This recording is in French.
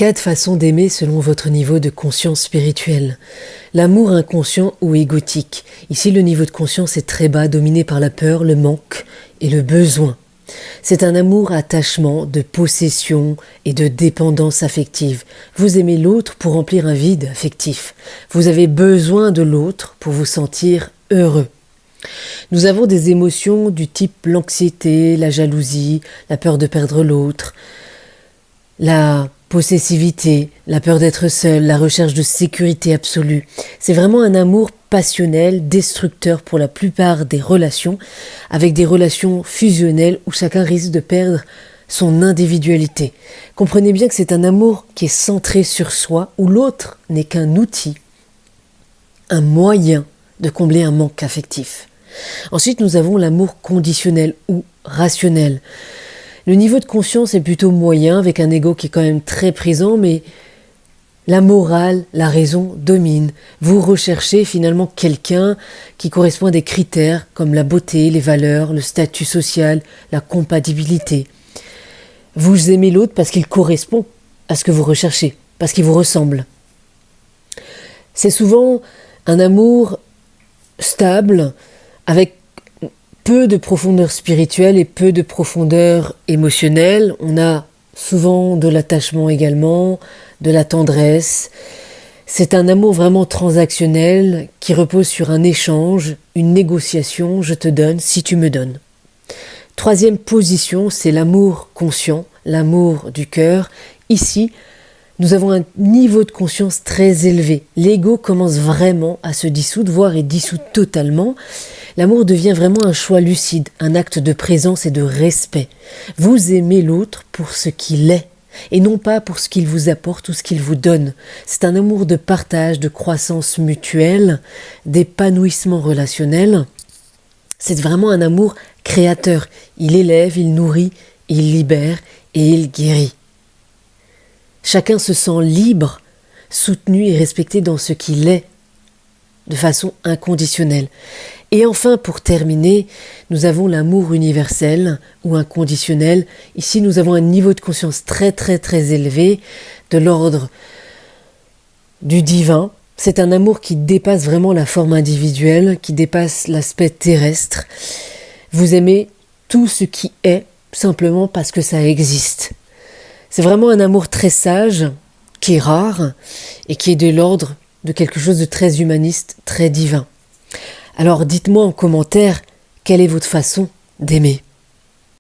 4 façons d'aimer selon votre niveau de conscience spirituelle. L'amour inconscient ou égotique. Ici, le niveau de conscience est très bas, dominé par la peur, le manque et le besoin. C'est un amour attachement, de possession et de dépendance affective. Vous aimez l'autre pour remplir un vide affectif. Vous avez besoin de l'autre pour vous sentir heureux. Nous avons des émotions du type l'anxiété, la jalousie, la peur de perdre l'autre, la possessivité, la peur d'être seul, la recherche de sécurité absolue. C'est vraiment un amour passionnel, destructeur pour la plupart des relations, avec des relations fusionnelles où chacun risque de perdre son individualité. Comprenez bien que c'est un amour qui est centré sur soi, où l'autre n'est qu'un outil, un moyen de combler un manque affectif. Ensuite, nous avons l'amour conditionnel ou rationnel. Le niveau de conscience est plutôt moyen, avec un ego qui est quand même très présent, mais la morale, la raison domine. Vous recherchez finalement quelqu'un qui correspond à des critères comme la beauté, les valeurs, le statut social, la compatibilité. Vous aimez l'autre parce qu'il correspond à ce que vous recherchez, parce qu'il vous ressemble. C'est souvent un amour stable, avec peu de profondeur spirituelle et peu de profondeur émotionnelle. On a souvent de l'attachement également, de la tendresse. C'est un amour vraiment transactionnel qui repose sur un échange, une négociation, je te donne si tu me donnes. Troisième position, c'est l'amour conscient, l'amour du cœur. Ici, nous avons un niveau de conscience très élevé. L'ego commence vraiment à se dissoudre, voire est dissous totalement. L'amour devient vraiment un choix lucide, un acte de présence et de respect. Vous aimez l'autre pour ce qu'il est, et non pas pour ce qu'il vous apporte ou ce qu'il vous donne. C'est un amour de partage, de croissance mutuelle, d'épanouissement relationnel. C'est vraiment un amour créateur. Il élève, il nourrit, il libère et il guérit. Chacun se sent libre, soutenu et respecté dans ce qu'il est, de façon inconditionnelle. Et enfin, pour terminer, nous avons l'amour universel ou inconditionnel. Ici, nous avons un niveau de conscience très élevé, de l'ordre du divin. C'est un amour qui dépasse vraiment la forme individuelle, qui dépasse l'aspect terrestre. Vous aimez tout ce qui est, simplement parce que ça existe. C'est vraiment un amour très sage, qui est rare, et qui est de l'ordre de quelque chose de très humaniste, très divin. Alors dites-moi en commentaire, quelle est votre façon d'aimer ?